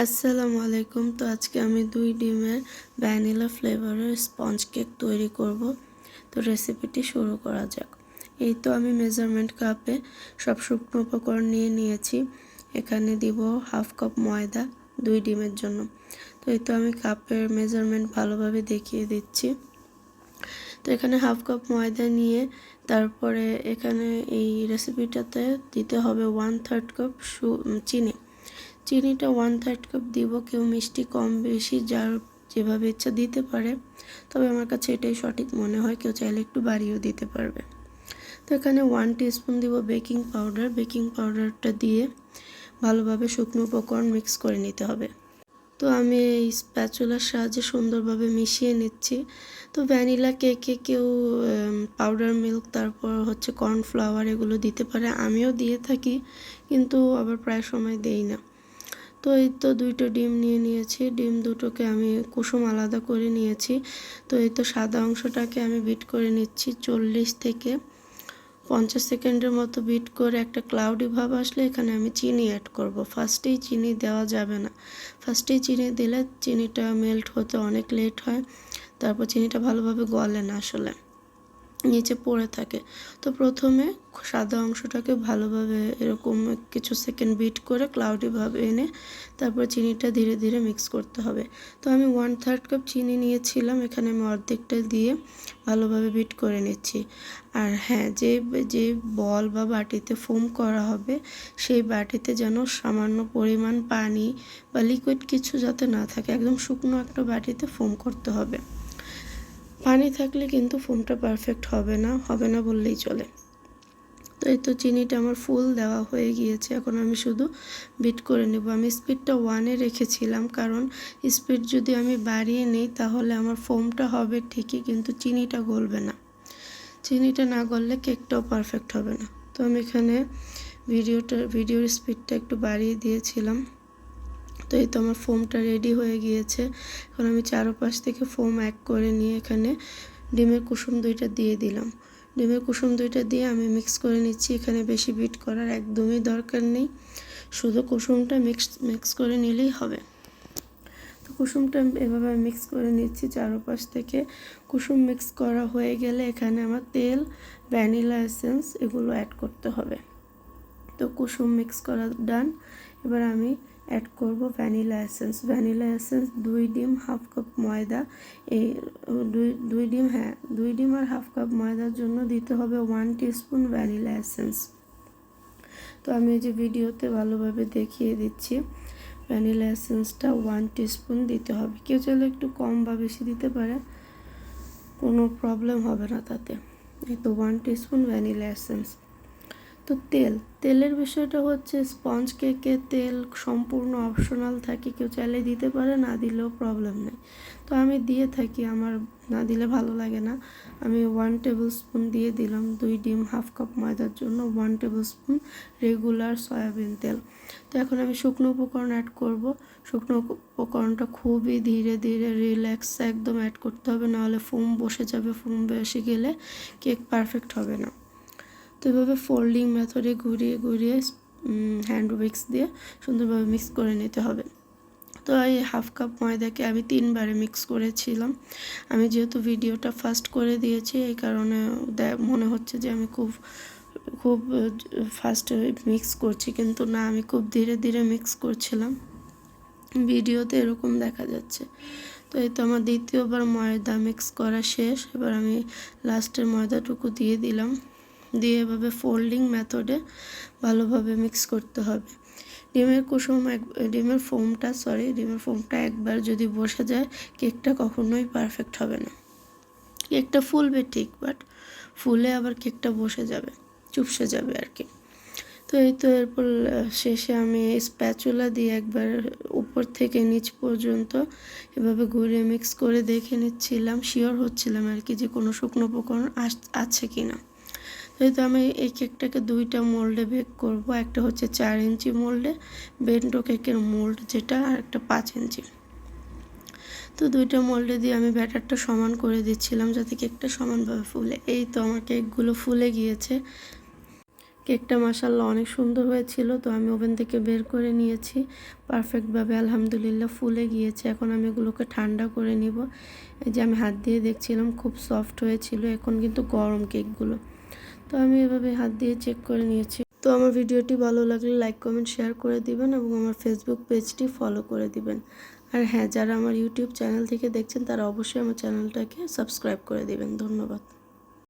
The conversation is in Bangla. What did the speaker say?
আসসালামু আলাইকুম। তো আজকে আমি 2 ডিমের ভ্যানিলা ফ্লেভারের স্পঞ্জ কেক তৈরি করব। তো রেসিপিটি শুরু করা যাক। এই তো আমি মেজারমেন্ট কাপে সব শুকনো উপকরণ নিয়ে নিয়েছি। এখানে দিব হাফ কাপ ময়দা 2 ডিমের জন্য। তো এই তো আমি কাপের মেজারমেন্ট ভালোভাবে দেখিয়ে দিচ্ছি। তো এখানে হাফ কাপ ময়দা নিয়ে তারপরে এখানে এই রেসিপিটাতে দিতে হবে 1/3 কাপ চিনি। চিনিটা 1/3 কাপ দিব। কেউ মিষ্টি কম বেশি যার যেভাবে ইচ্ছা দিতে পারে, তবে আমার কাছে এটাই সঠিক মনে হয়। কেউ চাইলে একটু বাড়িয়েও দিতে পারবে। তো এখানে 1 টিস্পুন দিব বেকিং পাউডার। বেকিং পাউডারটা দিয়ে ভালোভাবে শুকনো উপকরণ মিক্স করে নিতে হবে। তো আমি এই স্প্যাচুলার সাহায্যে সুন্দরভাবে মিশিয়ে নিচ্ছি। তো ভ্যানিলা কেকে কেউ পাউডার মিল্ক তারপর হচ্ছে কর্নফ্লাওয়ার এগুলো দিতে পারে, আমিও দিয়ে থাকি, কিন্তু আবার প্রায় সময় দেই না। তো এই তো 2টা ডিম নিয়ে নিয়েছি। ডিম দুটোকে আমি কুসুম আলাদা করে নিয়েছি। তো এই তো সাদা অংশটাকে আমি বিট করে নিচ্ছি 40 থেকে 50 সেকেন্ডের মতো বিট করে একটা ক্লাউডি ভাব আসলে এখানে আমি চিনি অ্যাড করব। ফার্স্টেই চিনি দেওয়া যাবে না। ফার্স্টেই চিনি দিলে চিনিটা মেল্ট হতে অনেক লেট হয়, তারপর চিনিটা ভালোভাবে গলে না, আসলে নিচে পড়ে থাকে। তো প্রথমে সাদা অংশটাকে ভালোভাবে এরকম কিছু সেকেন্ড বিট করে ক্লাউডি ভাবে এনে তারপর চিনিটা ধীরে ধীরে মিক্স করতে হবে। তো আমি 1/3 কাপ চিনি নিয়েছিলাম, এখানে আমি অর্ধেকটা দিয়ে ভালোভাবে বিট করে নিচ্ছি। আর হ্যাঁ, যে বল বা বাটিতে ফোম করা হবে সেই বাটিতে যেন সামান্য পরিমাণ পানি বা লিকুইড কিছু যাতে না থাকে, একদম শুকনো একটা বাটিতে ফোম করতে হবে। পানি থাকলে কিন্তু ফোমটা পারফেক্ট হবে না বললেই চলে। তো এই তো চিনিটা আমার ফুল দেওয়া হয়ে গিয়েছে। এখন আমি শুধু বিট করে নেব। আমি স্পিডটা 1-এ রেখেছিলাম, কারণ স্পিড যদি আমি বাড়িয়ে নিই তাহলে আমার ফোমটা হবে ঠিকই, কিন্তু চিনিটা গলবে না। চিনিটা না গললে কেকটাও পারফেক্ট হবে না। তো আমি এখানে ভিডিওর স্পিডটা একটু বাড়িয়ে দিয়েছিলাম। তো এই তো আমার ফোমটা রেডি হয়ে গিয়েছে। এখন আমি চারপাশ থেকে ফোম করে নিয়ে এখানে ডিমের কুসুম 2টা দিয়ে দিলাম। ডিমের কুসুম 2টা দিয়ে আমি মিক্স করে নিচ্ছি। এখানে বেশি বিট করার একদমই দরকার নেই, শুধু কুসুমটা মিক্স করে নিলেই হবে। তো কুসুমটা এভাবে মিক্স করে নিচ্ছি চারপাশ থেকে। কুসুম মিক্স করা হয়ে গেলে এখানে আমার তেল, ভ্যানিলা এসেন্স এগুলো অ্যাড করতে হবে। তো কুসুম মিক্স করা ডান। এবার আমি অ্যাড করব ভ্যানিলা এসেন্স। 2 ডিম, হাফ কাপ ময়দা। এই দুই ডিম, হ্যাঁ 2 ডিম আর হাফ কাপ ময়দার জন্য দিতে হবে 1 টিস্পুন ভ্যানিলা এসেন্স। তো আমি এই যে ভিডিওতে ভালোভাবে দেখিয়ে দিচ্ছি, ভ্যানিলা এসেন্সটা 1 টিস্পুন দিতে হবে। কেউ চাইলে একটু কম বা বেশি দিতে পারে, কোনো প্রবলেম হবে না তাতে। এই তো 1 টিস্পুন ভ্যানিলা এসেন্স। তো তেলের বিষয়টা হচ্ছে স্পঞ্জ কেকে তেল সম্পূর্ণ অপশনাল থাকে, কেউ চাইলে দিতে পারে, না দিলেও প্রবলেম নেই। তো আমি দিয়ে থাকি, আমার না দিলে ভালো লাগে না। আমি 1 টেবিল স্পুন দিয়ে দিলাম। 2 ডিম, হাফ কাপ ময়দার জন্য 1 টেবিল স্পুন রেগুলার সয়াবিন তেল। তো এখন আমি শুকনো উপকরণ অ্যাড করব। শুকনো উপকরণটা খুবই ধীরে ধীরে রিল্যাক্স একদম অ্যাড করতে হবে, নাহলে ফোম বসে যাবে। ফোম বসে গেলে কেক পারফেক্ট হবে না। তো এভাবে ফোল্ডিং মেথডে ঘুরিয়ে ঘুরিয়ে হ্যান্ড উইক্স দিয়ে সুন্দরভাবে মিক্স করে নিতে হবে। তো এই হাফ কাপ ময়দাকে আমি 3বারে মিক্স করেছিলাম। আমি যেহেতু ভিডিওটা ফাস্ট করে দিয়েছি, এই কারণে মনে হচ্ছে যে আমি খুব ফাস্ট মিক্স করছি, কিন্তু না, আমি খুব ধীরে ধীরে মিক্স করছিলাম। ভিডিওতে এরকম দেখা যাচ্ছে। তো এই তো আমার দ্বিতীয়বার ময়দা মিক্স করা শেষ। এবার আমি লাস্টের ময়দাটুকু দিয়ে দিলাম। দিয়ে এভাবে ফোল্ডিং মেথডে ভালোভাবে মিক্স করতে হবে। ডিমের ফোমটা একবার যদি বসে যায় কেকটা কখনোই পারফেক্ট হবে না। কেকটা ফুলবে ঠিক, বাট ফুলে আবার কেকটা বসে যাবে, চুপসে যাবে আর কি। তো এই তো এরপর শেষে আমি স্প্যাচুলা দিয়ে একবার উপর থেকে নিচ পর্যন্ত এভাবে ঘুরিয়ে মিক্স করে দেখে নিচ্ছিলাম, শিওর হচ্ছিলাম আর কি যে কোনো শুকনো উপকরণ আছে কিনা। এই তো আমি এই কেকটাকে 2টা মোল্ডে বেক করব। একটা হচ্ছে 4 ইঞ্চি মোল্ডে, বেন্টো কেকের মোল্ড যেটা, আর একটা 5 ইঞ্চি। তো 2টা মোল্ডে দিয়ে আমি ব্যাটারটা সমান করে দিচ্ছিলাম যাতে কেকটা সমানভাবে ফুলে। এই তো আমার কেকগুলো ফুলে গিয়েছে। কেকটা মাশাআল্লাহ অনেক সুন্দর হয়েছিল। তো আমি ওভেন থেকে বের করে নিয়েছি পারফেক্টভাবে, আলহামদুলিল্লাহ ফুলে গিয়েছে। এখন আমি এগুলোকে ঠান্ডা করে নিব। এই যে আমি হাত দিয়ে দেখছিলাম খুব সফট হয়েছিল, এখন কিন্তু গরম কেকগুলো। তো আমি এভাবে হাত দিয়ে চেক করে নিয়েছি। তো আমার ভিডিওটি ভালো লাগলে লাইক কমেন্ট শেয়ার করে দিবেন এবং আমার ফেসবুক পেজটি ফলো করে দিবেন। আর হ্যাঁ, যারা আমার ইউটিউব চ্যানেল থেকে দেখছেন তারা অবশ্যই আমার চ্যানেলটাকে সাবস্ক্রাইব করে দিবেন। ধন্যবাদ।